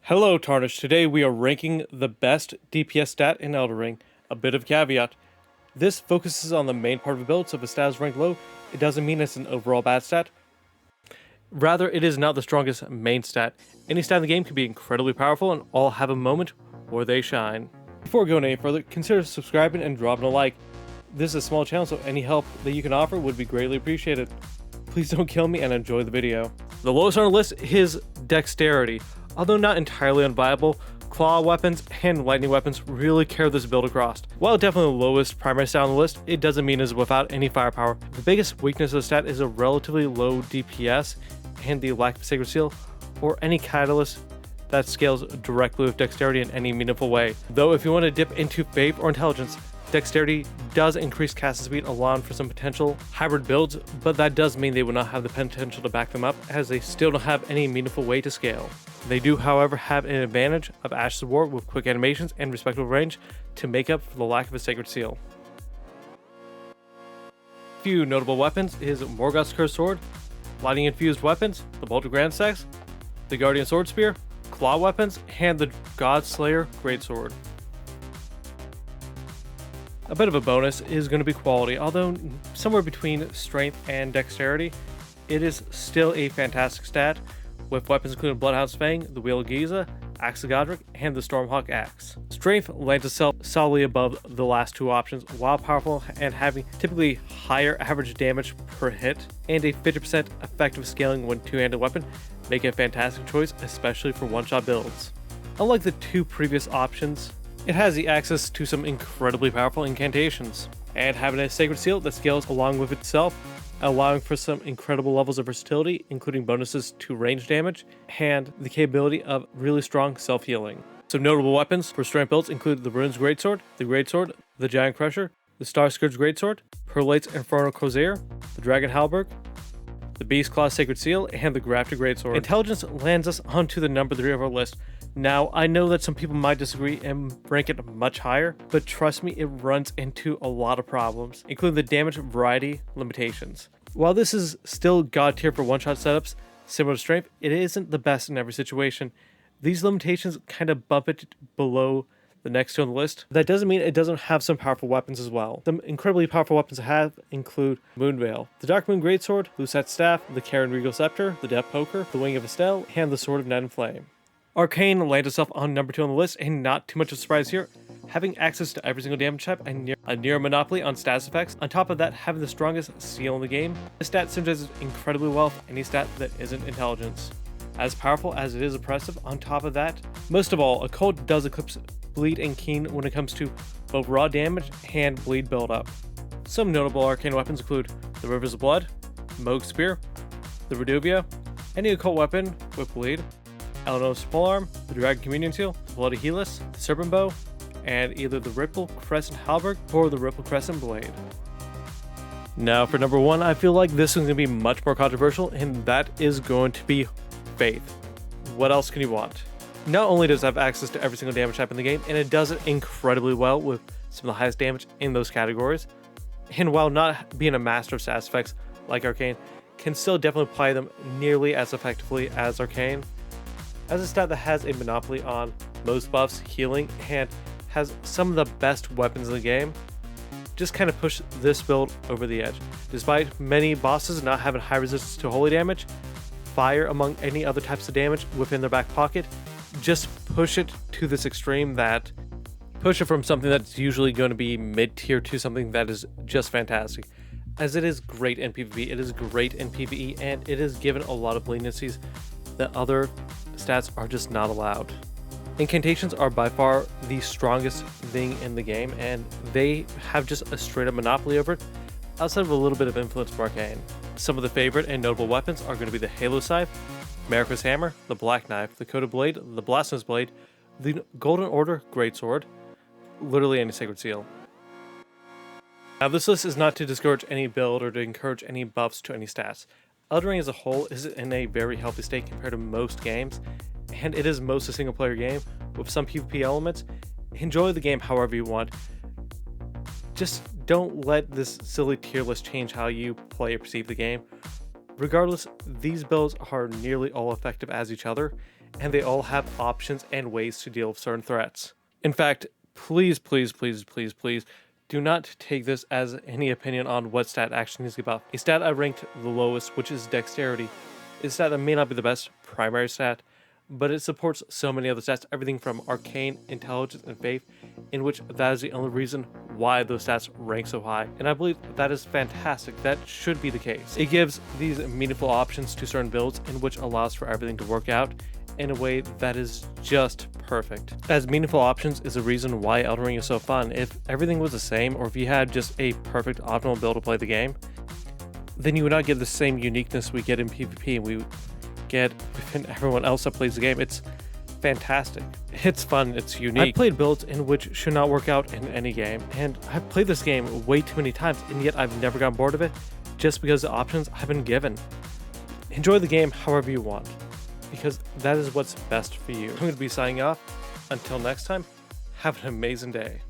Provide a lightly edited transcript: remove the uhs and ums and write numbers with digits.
Hello Tarnish, today we are ranking the best DPS stat in Elden Ring. A bit of caveat. This focuses on the main part of the build, so if a stat is ranked low, it doesn't mean it's an overall bad stat. Rather, it is not the strongest main stat. Any stat in the game can be incredibly powerful and all have a moment where they shine. Before going any further, consider subscribing and dropping a like. This is a small channel, so any help that you can offer would be greatly appreciated. Please don't kill me and enjoy the video. The lowest on the list is dexterity. Although not entirely unviable, claw weapons and lightning weapons really carry this build across. While definitely the lowest primary stat on the list, it doesn't mean it's without any firepower. The biggest weakness of the stat is a relatively low DPS and the lack of Sacred Seal or any catalyst that scales directly with dexterity in any meaningful way. Though if you want to dip into faith or intelligence, dexterity does increase casting speed, allowing for some potential hybrid builds, but that does mean they will not have the potential to back them up, as they still don't have any meaningful way to scale. They do, however, have an advantage of Ash's War with quick animations and respectable range to make up for the lack of a Sacred Seal. Few notable weapons is Morgoth's Cursed Sword, lightning infused weapons, the Bolt of Grand Sex, the Guardian Sword Spear, claw weapons, and the God Slayer Greatsword. A bit of a bonus is going to be quality. Although somewhere between strength and dexterity, it is still a fantastic stat, with weapons including Bloodhound's Fang, the Wheel of Giza, Axe of Godric, and the Stormhawk Axe. Strength lands itself solidly above the last two options, while powerful and having typically higher average damage per hit, and a 50% effective scaling when two-handed weapon make it a fantastic choice, especially for one-shot builds. Unlike the two previous options, it has the access to some incredibly powerful incantations, and having a Sacred Seal that scales along with itself, allowing for some incredible levels of versatility, including bonuses to range damage, and the capability of really strong self-healing. Some notable weapons for strength builds include the Rune's Greatsword, the Giant Crusher, the Star Scourge Greatsword, Perlate's Infernal Crozier, the Dragon Halberd, the Beast Claw Sacred Seal, and the Grafted Greatsword. Intelligence lands us onto the number 3 of our list. Now, I know that some people might disagree and rank it much higher, but trust me, it runs into a lot of problems, including the damage variety limitations. While this is still god tier for one-shot setups, similar to strength, it isn't the best in every situation. These limitations kind of bump it below the next two on the list. That doesn't mean it doesn't have some powerful weapons as well. Some incredibly powerful weapons it have include Moonveil, the Dark Moon Greatsword, Lusette's Staff, the Karen Regal Scepter, the Death Poker, the Wing of Estelle, and the Sword of Night and Flame. Arcane lands itself on number 2 on the list, and not too much of a surprise here. Having access to every single damage type and a near monopoly on status effects, on top of that having the strongest seal in the game, this stat synergizes incredibly well with any stat that isn't intelligence. As powerful as it is oppressive, on top of that, most of all, Occult does eclipse Bleed and Keen when it comes to both raw damage and bleed buildup. Some notable arcane weapons include the Rivers of Blood, Moog's Spear, the Reduvia, any occult weapon with bleed, Eleanor's Polearm, the Dragon Communion Seal, the Bloody Helix, the Serpent Bow, and either the Ripple Crescent Halberd or the Ripple Crescent Blade. Now for number 1, I feel like this one's going to be much more controversial, and that is going to be Faith. What else can you want? Not only does it have access to every single damage type in the game, and it does it incredibly well with some of the highest damage in those categories, and while not being a master of status effects like Arcane, can still definitely apply them nearly as effectively as Arcane. As a stat that has a monopoly on most buffs, healing, and has some of the best weapons in the game, just kind of push this build over the edge. Despite many bosses not having high resistance to holy damage, fire among any other types of damage within their back pocket, just push it to this extreme that push it from something that's usually going to be mid-tier to something that is just fantastic. As it is great in PvP, it is great in PvE, and it is given a lot of leniencies that other stats are just not allowed. Incantations are by far the strongest thing in the game, and they have just a straight up monopoly over it, outside of a little bit of influence from Arcane. Some of the favorite and notable weapons are going to be the Halo Scythe, Marika's Hammer, the Black Knife, the Coated Blade, the Blasphemous Blade, the Golden Order Greatsword, literally any Sacred Seal. Now this list is not to discourage any build or to encourage any buffs to any stats. Elden Ring as a whole is in a very healthy state compared to most games, and it is most a single player game with some PvP elements. Enjoy the game however you want. Just don't let this silly tier list change how you play or perceive the game. Regardless, these builds are nearly all effective as each other, and they all have options and ways to deal with certain threats. In fact, please, please, please, please, please, do not take this as any opinion on what stat actually needs to be buffed. A stat I ranked the lowest, which is dexterity, is a stat that may not be the best primary stat, but it supports so many other stats, everything from arcane, intelligence, and faith, in which that is the only reason why those stats rank so high. And I believe that is fantastic. That should be the case. It gives these meaningful options to certain builds, in which allows for everything to work out in a way that is just perfect. As meaningful options is the reason why Elden Ring is so fun. If everything was the same, or if you had just a perfect optimal build to play the game, then you would not get the same uniqueness we get in PvP and we get within everyone else that plays the game. It's fantastic. It's fun, it's unique. I've played builds in which should not work out in any game, and I've played this game way too many times, and yet I've never gotten bored of it just because the options I've been given. Enjoy the game however you want, because that is what's best for you. I'm going to be signing off. Until next time, have an amazing day.